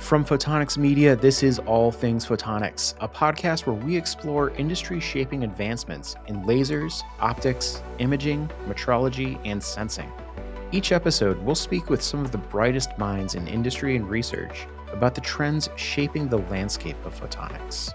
From Photonics Media, this is All Things Photonics, a podcast where we explore industry-shaping advancements in lasers, optics, imaging, metrology, and sensing. Each episode, we'll speak with some of the brightest minds in industry and research about the trends shaping the landscape of photonics.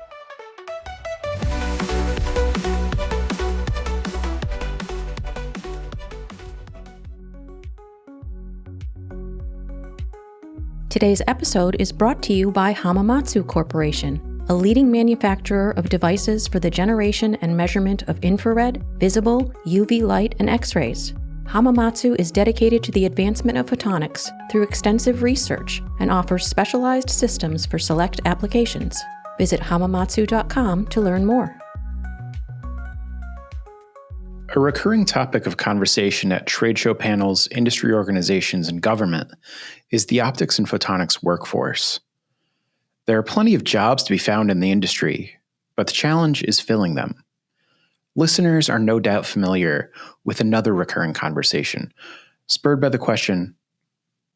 Today's episode is brought to you by Hamamatsu Corporation, a leading manufacturer of devices for the generation and measurement of infrared, visible, UV light, and X-rays. Hamamatsu is dedicated to the advancement of photonics through extensive research and offers specialized systems for select applications. Visit hamamatsu.com to learn more. A recurring topic of conversation at trade show panels, industry organizations, and government is the optics and photonics workforce. There are plenty of jobs to be found in the industry, but the challenge is filling them. Listeners are no doubt familiar with another recurring conversation, spurred by the question,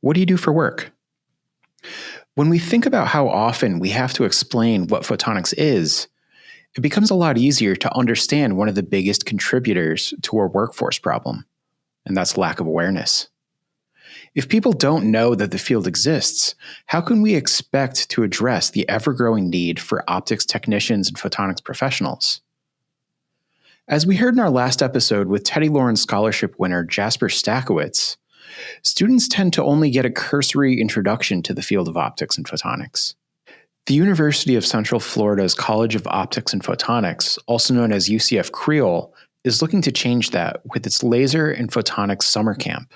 what do you do for work? When we think about how often we have to explain what photonics is, it becomes a lot easier to understand one of the biggest contributors to our workforce problem, and that's lack of awareness. If people don't know that the field exists, how can we expect to address the ever-growing need for optics technicians and photonics professionals? As we heard in our last episode with Teddy Lawrence Scholarship winner Jasper Stakowitz, students tend to only get a cursory introduction to the field of optics and photonics. The University of Central Florida's College of Optics and Photonics, also known as UCF CREOL, is looking to change that with its Laser and Photonics Summer Camp.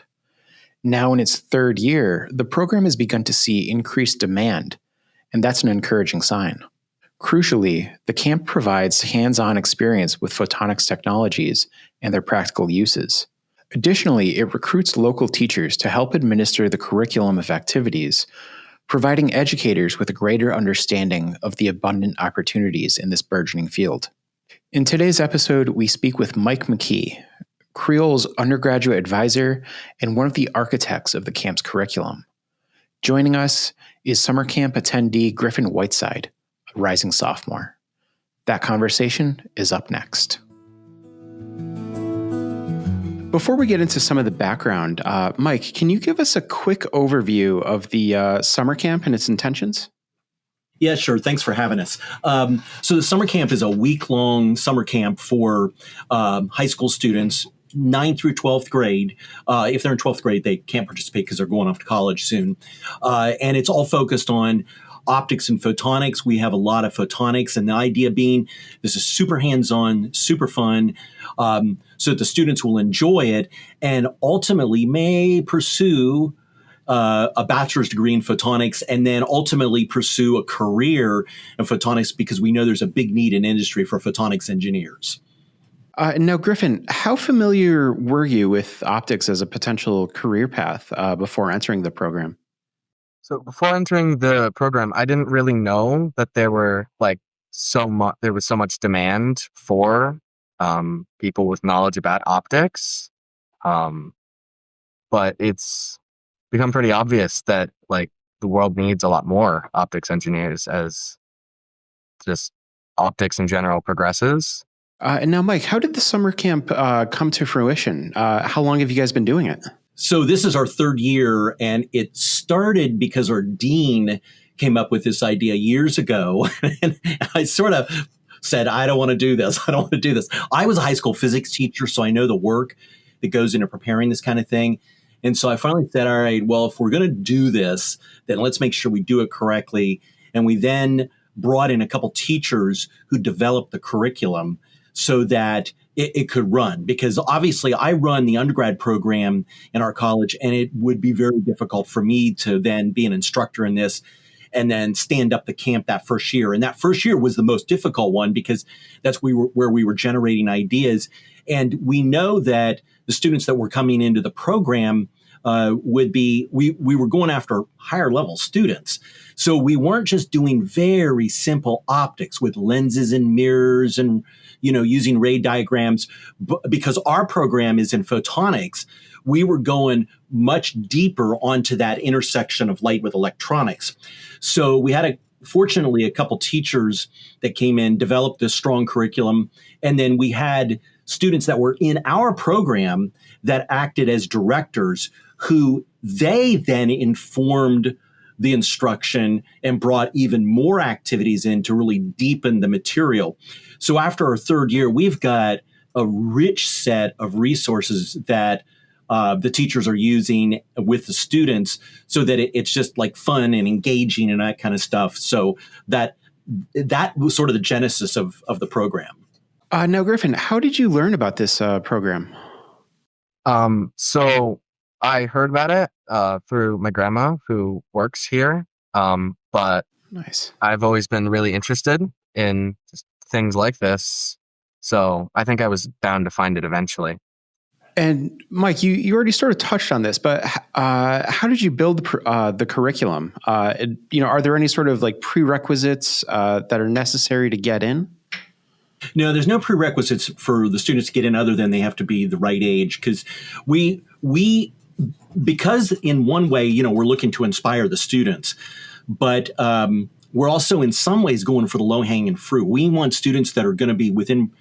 Now in its third year, the program has begun to see increased demand, and that's an encouraging sign. Crucially, the camp provides hands-on experience with photonics technologies and their practical uses. Additionally, it recruits local teachers to help administer the curriculum of activities, providing educators with a greater understanding of the abundant opportunities in this burgeoning field. In today's episode, we speak with Mike McKee, CREOL's undergraduate advisor and one of the architects of the camp's curriculum. Joining us is summer camp attendee Griffin Whiteside, a rising sophomore. That conversation is up next. Before we get into some of the background, Mike, can you give us a quick overview of the summer camp and its intentions? Yeah, sure. Thanks for having us. So the summer camp is a week-long summer camp for high school students, 9th through 12th grade. If they're in 12th grade, they can't participate because they're going off to college soon. And it's all focused on optics and photonics. We have a lot of photonics, and the idea being this is super hands-on, super fun, so that the students will enjoy it and ultimately may pursue a bachelor's degree in photonics and then ultimately pursue a career in photonics because we know there's a big need in industry for photonics engineers. Now, Griffin, how familiar were you with optics as a potential career path before entering the program? So before entering the program, I didn't really know that there was so much demand for people with knowledge about optics. But it's become pretty obvious that the world needs a lot more optics engineers as just optics in general progresses. And now, Mike, how did the summer camp come to fruition? How long have you guys been doing it? So this is our third year, and it started because our dean came up with this idea years ago. And I sort of said, I don't want to do this. I don't want to do this. I was a high school physics teacher, so I know the work that goes into preparing this kind of thing. And so I finally said, all right, well, if we're going to do this, then let's make sure we do it correctly. And we then brought in a couple teachers who developed the curriculum so that it could run, because obviously I run the undergrad program in our college, and it would be very difficult for me to then be an instructor in this and then stand up the camp that first year. And that first year was the most difficult one because that's where we were generating ideas. And we know that the students that were coming into the program we were going after higher level students. So we weren't just doing very simple optics with lenses and mirrors and, using ray diagrams, because our program is in photonics. we were going much deeper onto that intersection of light with electronics. So we had fortunately a couple teachers that came in, developed this strong curriculum, and then we had students that were in our program that acted as directors who they then informed the instruction and brought even more activities in to really deepen the material. So after our third year, we've got a rich set of resources that the teachers are using with the students so that it's just like fun and engaging and that kind of stuff. So that was sort of the genesis of the program. Now, Griffin, how did you learn about this program? So I heard about it through my grandma who works here. But Nice. I've always been really interested in things like this. So I think I was bound to find it eventually. And Mike, you already sort of touched on this, but how did you build the curriculum? Are there any sort of like prerequisites that are necessary to get in? No, there's no prerequisites for the students to get in other than they have to be the right age. Because because in one way, we're looking to inspire the students, but we're also in some ways going for the low-hanging fruit. We want students that are going to be within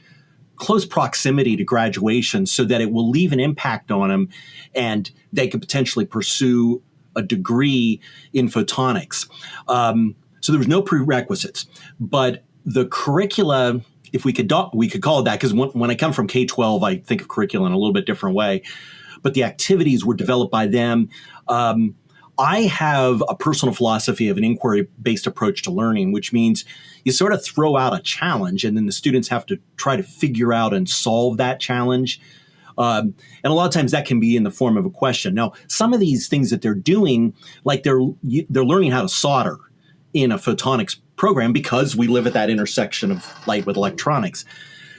close proximity to graduation so that it will leave an impact on them and they could potentially pursue a degree in photonics. So there was no prerequisites, but the curricula, if we could call it that, because when I come from K-12, I think of curriculum in a little bit different way, but the activities were developed by them. I have a personal philosophy of an inquiry-based approach to learning, which means you sort of throw out a challenge and then the students have to try to figure out and solve that challenge. And a lot of times that can be in the form of a question. Now, some of these things that they're doing, like they're learning how to solder in a photonics program because we live at that intersection of light with electronics.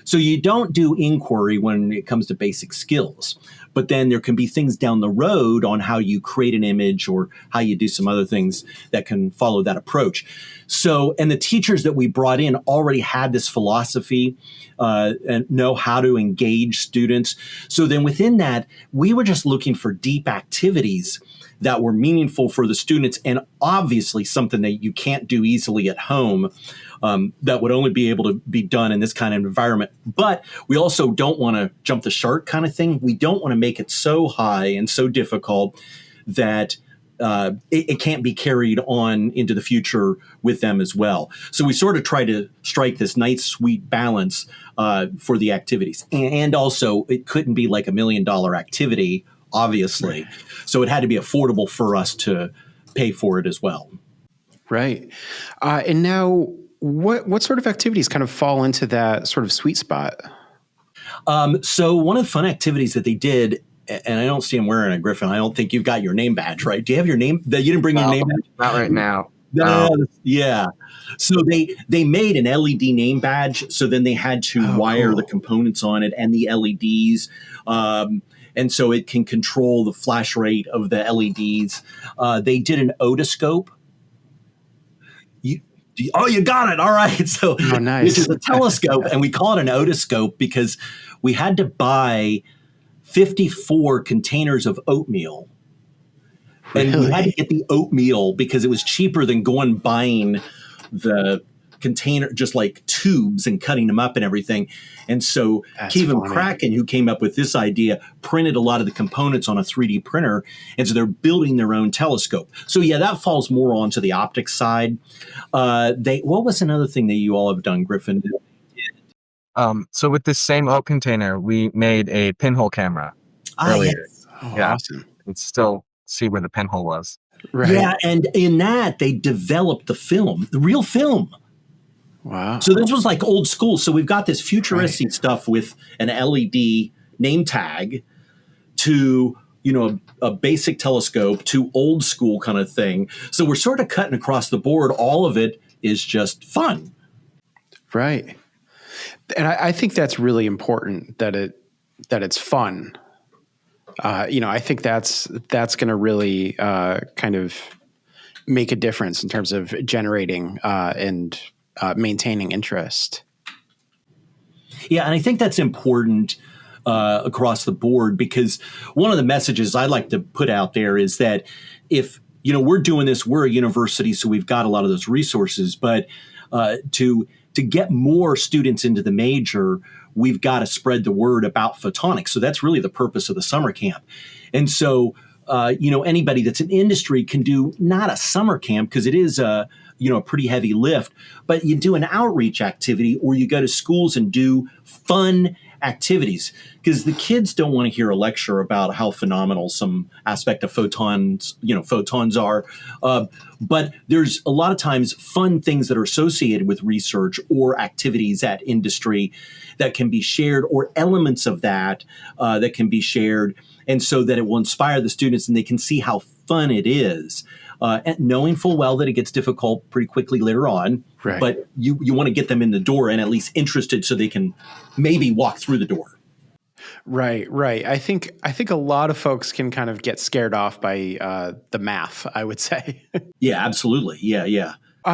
So you don't do inquiry when it comes to basic skills, but then there can be things down the road on how you create an image or how you do some other things that can follow that approach. So, and the teachers that we brought in already had this philosophy and know how to engage students. So then within that, we were just looking for deep activities that were meaningful for the students and obviously something that you can't do easily at home. That would only be able to be done in this kind of environment. But we also don't want to jump the shark kind of thing. We don't want to make it so high and so difficult that it can't be carried on into the future with them as well. So we sort of try to strike this nice, sweet balance for the activities. And also, it couldn't be like $1 million activity, obviously. Right. So it had to be affordable for us to pay for it as well. Right. And now, what sort of activities kind of fall into that sort of sweet spot? So one of the fun activities that they did, and I don't see him wearing a Griffin. I don't think you've got your name badge, right? Do you have your name? You didn't bring your name badge? Not right now. No. Yeah. So they made an LED name badge. So then they had to wire the components on it and the LEDs. And so it can control the flash rate of the LEDs. They did an otoscope. You got it. All right. So, nice. Which is a telescope, and we call it an otoscope because we had to buy 54 containers of oatmeal. And we had to get the oatmeal because it was cheaper than buying the container, just like tubes and cutting them up and everything. And so Kevin Kraken, who came up with this idea, printed a lot of the components on a 3D printer. And so they're building their own telescope. So yeah, that falls more onto the optics side. What was another thing that you all have done, Griffin? So with this same oat container, we made a pinhole camera earlier. Yes. Awesome. You can still see where the pinhole was. Right. Yeah, and in that, they developed the real film. Wow. So this was like old school. So we've got this futuristic stuff with an LED name tag to, a basic telescope to old school kind of thing. So we're sort of cutting across the board. All of it is just fun. Right. And I think that's really important that it's fun. I think that's going to really kind of make a difference in terms of generating and maintaining interest. Yeah, and I think that's important across the board, because one of the messages I like to put out there is that if, we're doing this, we're a university, so we've got a lot of those resources, but to get more students into the major, we've got to spread the word about photonics. So that's really the purpose of the summer camp. And so, anybody that's in industry can do not a summer camp, because it is a pretty heavy lift, but you do an outreach activity, or you go to schools and do fun activities, because the kids don't want to hear a lecture about how phenomenal some aspect of photons are. But there's a lot of times fun things that are associated with research or activities at industry that can be shared, or elements of that that can be shared. And so that it will inspire the students and they can see how fun it is. And knowing full well that it gets difficult pretty quickly later on, right. But you want to get them in the door and at least interested so they can maybe walk through the door. Right. I think a lot of folks can kind of get scared off by the math, I would say. Yeah, absolutely. Yeah.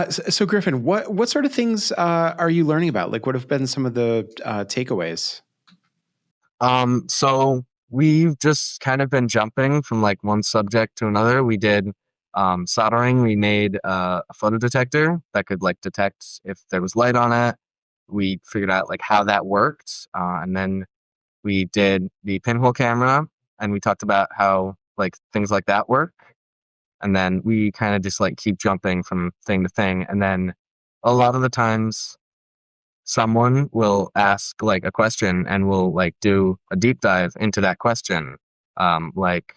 So Griffin, what sort of things are you learning about? Like, what have been some of the takeaways? So we've just kind of been jumping from like one subject to another. We did soldering. We made a photodetector that could like detect if there was light on it. We figured out like how that worked. And then we did the pinhole camera, and we talked about how like things like that work. And then we kind of just like keep jumping from thing to thing. And then a lot of the times someone will ask like a question and we'll like do a deep dive into that question. Like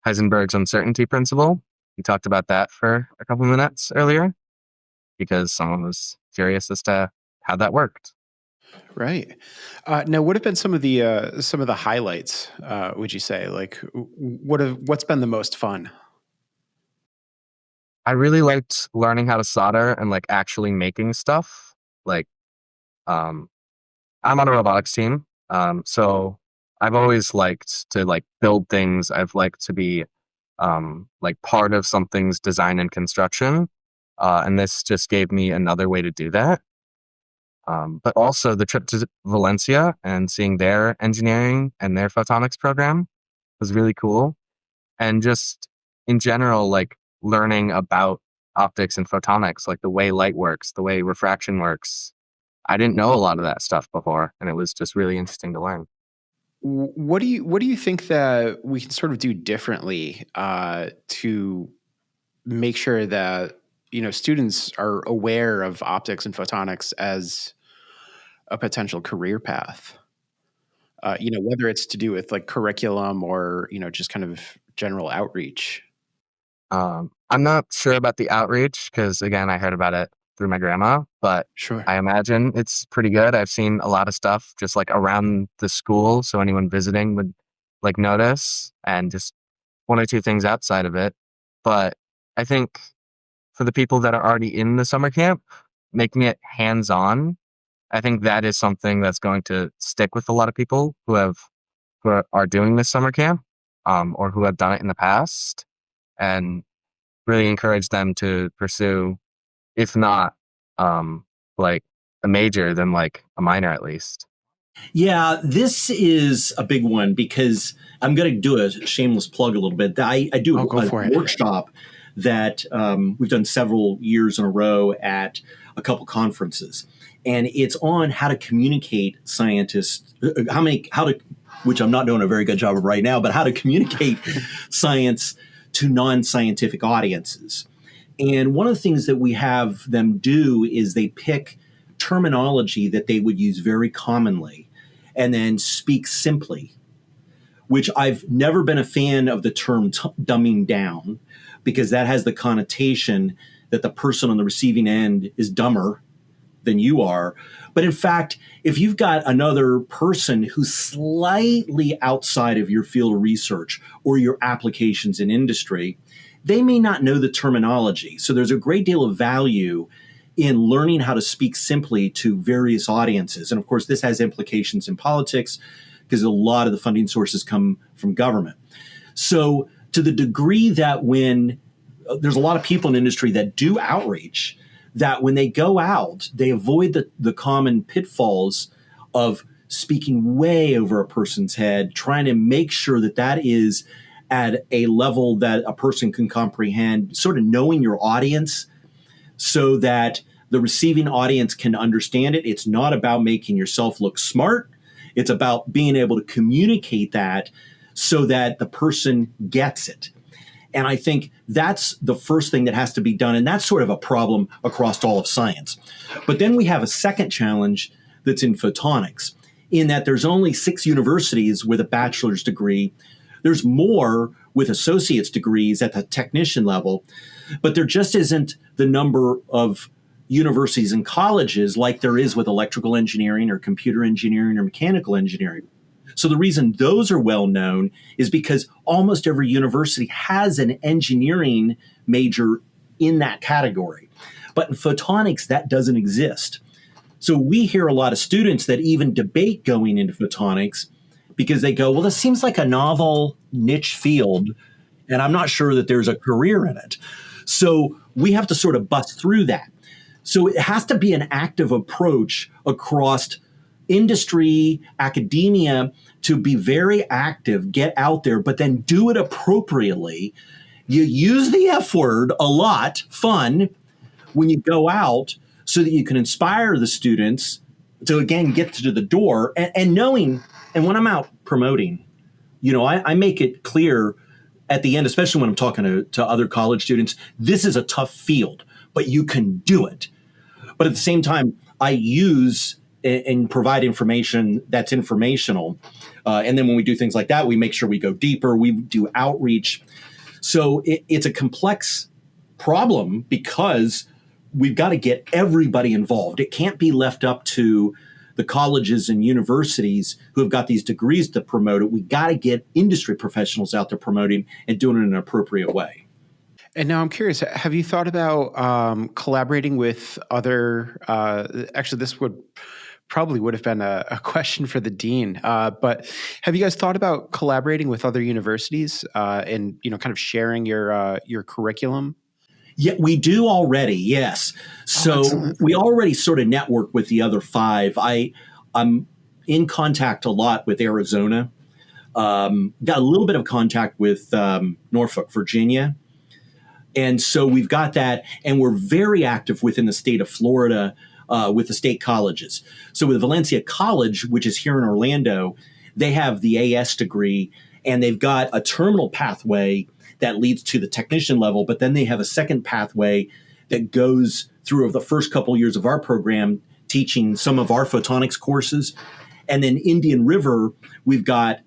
Heisenberg's uncertainty principle. We talked about that for a couple minutes earlier because someone was curious as to how that worked. Right. Now, what have been some of the highlights? Would you say, like, what's been the most fun? I really liked learning how to solder and like actually making stuff. Like, I'm on a robotics team, so I've always liked to like build things. I've liked to be like part of something's design and construction, and this just gave me another way to do that. But also the trip to Valencia and seeing their engineering and their photonics program was really cool. And just in general, like learning about optics and photonics, like the way light works, the way refraction works. I didn't know a lot of that stuff before, and it was just really interesting to learn. What do you think that we can sort of do differently to make sure that students are aware of optics and photonics as a potential career path? Whether it's to do with like curriculum or just kind of general outreach. I'm not sure about the outreach because, again, I heard about it through my grandma, but Sure. I imagine it's pretty good. I've seen a lot of stuff just like around the school, so anyone visiting would like notice, and just one or two things outside of it. But I think for the people that are already in the summer camp, making it hands-on, I think that is something that's going to stick with a lot of people who are doing this summer camp, or who have done it in the past, and really encourage them to pursue, if not like a major, then like a minor at least. Yeah, this is a big one because I'm going to do a shameless plug a little bit. I do a workshop that we've done several years in a row at a couple conferences, and it's on how to communicate scientists, which I'm not doing a very good job of right now, but how to communicate science to non-scientific audiences. And one of the things that we have them do is they pick terminology that they would use very commonly and then speak simply, which I've never been a fan of the term dumbing down, because that has the connotation that the person on the receiving end is dumber than you are. But in fact, if you've got another person who's slightly outside of your field of research or your applications in industry, they may not know the terminology. So there's a great deal of value in learning how to speak simply to various audiences. And of course, this has implications in politics because a lot of the funding sources come from government. So to the degree that when there's a lot of people in industry that do outreach, that when they go out, they avoid the common pitfalls of speaking way over a person's head, trying to make sure that that is at a level that a person can comprehend, sort of knowing your audience so that the receiving audience can understand it. It's not about making yourself look smart. It's about being able to communicate that so that the person gets it. And I think that's the first thing that has to be done. And that's sort of a problem across all of science. But then we have a second challenge that's in photonics, in that there's only 6 universities with a bachelor's degree. There's more with associate's degrees at the technician level, but there just isn't the number of universities and colleges like there is with electrical engineering or computer engineering or mechanical engineering. So the reason those are well known is because almost every university has an engineering major in that category. But in photonics, that doesn't exist. So we hear a lot of students that even debate going into photonics because they go, well, this seems like a novel niche field, and I'm not sure that there's a career in it. So we have to sort of bust through that. So it has to be an active approach across industry, academia, to be very active, get out there, but then do it appropriately. You use the F word a lot, fun, when you go out so that you can inspire the students to, again, get to the door and knowing, and when I'm out promoting, I make it clear at the end, especially when I'm talking to other college students, this is a tough field, but you can do it. But at the same time, I use and provide information that's informational. And then when we do things like that, we make sure we go deeper. We do outreach. So it's a complex problem because we've got to get everybody involved. It can't be left up to the colleges and universities who have got these degrees to promote it. We got to get industry professionals out there promoting and doing it in an appropriate way. And now I'm curious, have you thought about collaborating with other, actually this would have been a question for the dean, but have you guys thought about collaborating with other universities and, kind of sharing your curriculum? Yeah, we do already, yes. So we already sort of network with the other 5. I'm in contact a lot with Arizona, got a little bit of contact with Norfolk, Virginia. And so we've got that, and we're very active within the state of Florida with the state colleges. So with Valencia College, which is here in Orlando, they have the AS degree, and they've got a terminal pathway that leads to the technician level, but then they have a second pathway that goes through the first couple years of our program, teaching some of our photonics courses. And then Indian River, we've got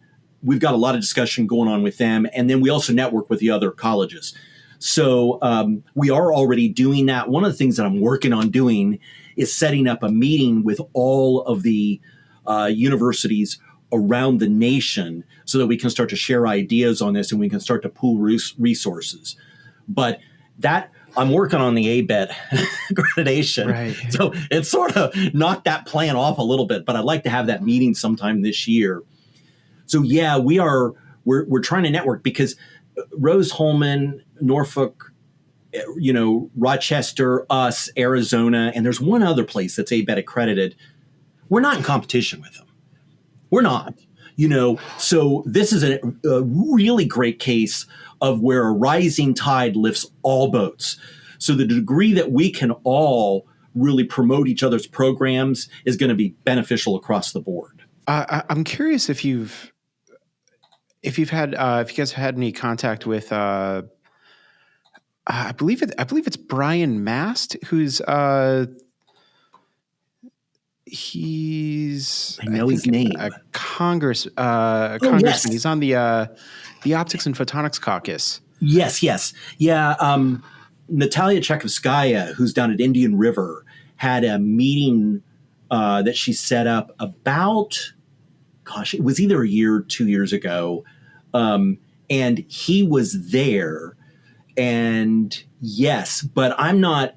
a lot of discussion going on with them, and then we also network with the other colleges. So we are already doing that. One of the things that I'm working on doing is setting up a meeting with all of the universities around the nation so that we can start to share ideas on this and we can start to pool resources. But that I'm working on the ABET accreditation. Right. So it sort of knocked that plan off a little bit, but I'd like to have that meeting sometime this year. So yeah, we're trying to network because Rose-Hulman, Norfolk, Rochester, us, Arizona, and there's one other place that's ABET accredited. We're not in competition with them. We're not, so this is a really great case of where a rising tide lifts all boats. So the degree that we can all really promote each other's programs is going to be beneficial across the board. I'm curious if you guys had any contact with, I believe it's Brian Mast, who's I know his name. A congressman. Yes. He's on the Optics and Photonics Caucus. Yes. Yeah. Natalia Tchaikovskaya, who's down at Indian River, had a meeting that she set up about, it was either a year or 2 years ago. And he was there. And yes, but I'm not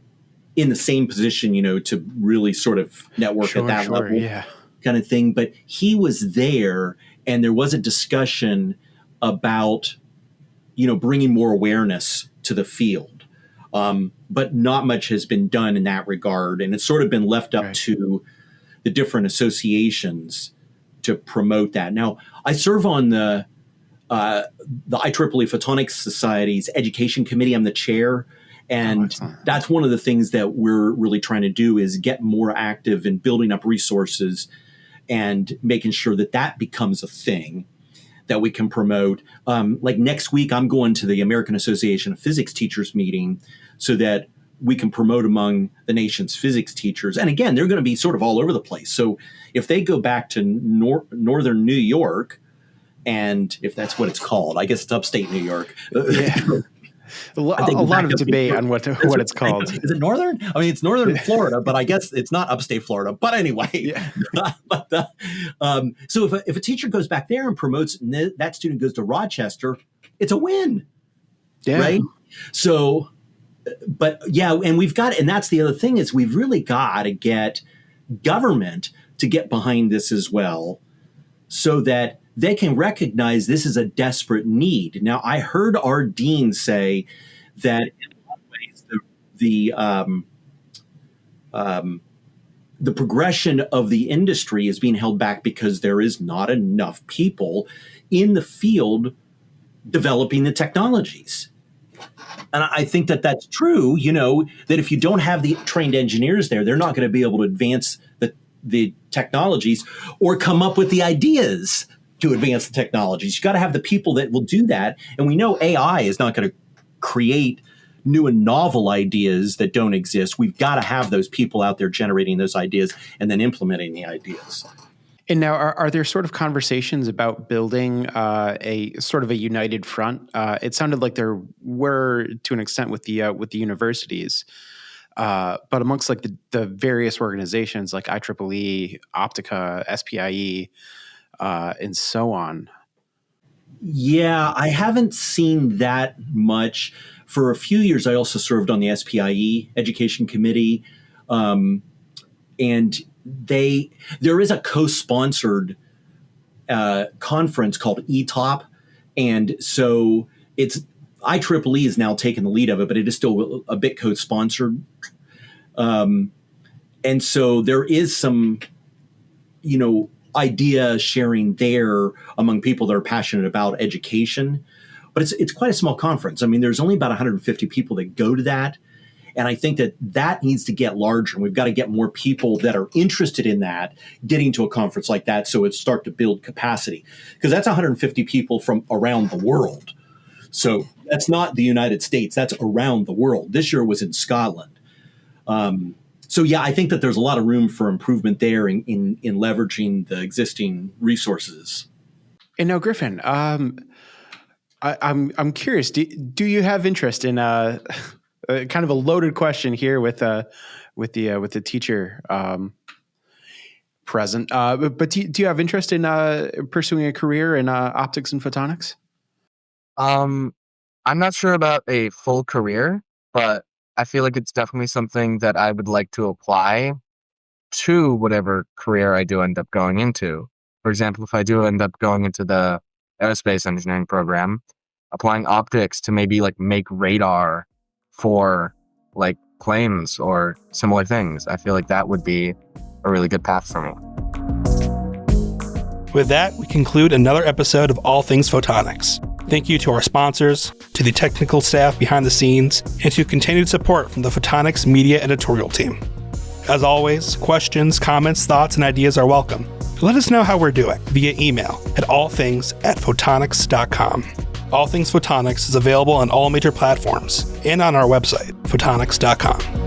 in the same position, to really sort of network at that level kind of thing. But he was there, and there was a discussion about, bringing more awareness to the field. But not much has been done in that regard. And it's sort of been left up to the different associations to promote that. Now, I serve on the IEEE Photonics Society's education committee. I'm the chair. And that's one of the things that we're really trying to do is get more active in building up resources and making sure that that becomes a thing that we can promote. Like next week, I'm going to the American Association of Physics Teachers meeting so that we can promote among the nation's physics teachers. And again, they're going to be sort of all over the place. So if they go back to northern New York, and if that's what it's called, I guess it's upstate New York. Yeah. A lot of debate on what it's called. Is it northern? I mean, it's northern Florida, but I guess it's not upstate Florida. But anyway, yeah. So if a teacher goes back there and promotes, and that student goes to Rochester, it's a win, right? So, but yeah, and and that's the other thing is we've really got to get government to get behind this as well, so that they can recognize this is a desperate need. Now, I heard our dean say that in a lot of ways the progression of the industry is being held back because there is not enough people in the field developing the technologies. And I think that that's true, that if you don't have the trained engineers there, they're not going to be able to advance the technologies or come up with the ideas to advance the technologies. You got to have the people that will do that. And we know AI is not going to create new and novel ideas that don't exist. We've got to have those people out there generating those ideas and then implementing the ideas. And now, are there sort of conversations about building a sort of a united front? It sounded like there were to an extent with the universities, but amongst like the various organizations like IEEE, Optica, SPIE, and so on. Yeah, I haven't seen that much. For a few years, I also served on the SPIE Education Committee, and there is a co-sponsored conference called ETOP, and so it's IEEE is now taking the lead of it, but it is still a bit co-sponsored, and so there is some, idea sharing there among people that are passionate about education, but it's quite a small conference. I mean, there's only about 150 people that go to that. And I think that needs to get larger. And we've got to get more people that are interested in that getting to a conference like that so it start to build capacity. Because that's 150 people from around the world. So that's not the United States. That's around the world. This year was in Scotland. So yeah, I think that there's a lot of room for improvement there in leveraging the existing resources. And now, Griffin, I'm curious. Do you have interest in kind of a loaded question here with the teacher present? But do you have interest in pursuing a career in optics and photonics? I'm not sure about a full career, but I feel like it's definitely something that I would like to apply to whatever career I do end up going into. For example, if I do end up going into the aerospace engineering program, applying optics to maybe like make radar for like planes or similar things, I feel like that would be a really good path for me. With that, we conclude another episode of All Things Photonics. Thank you to our sponsors, to the technical staff behind the scenes, and to continued support from the Photonics Media editorial team. As always, questions, comments, thoughts, and ideas are welcome. Let us know how we're doing via email at allthings@photonics.com. All Things Photonics is available on all major platforms and on our website, photonics.com.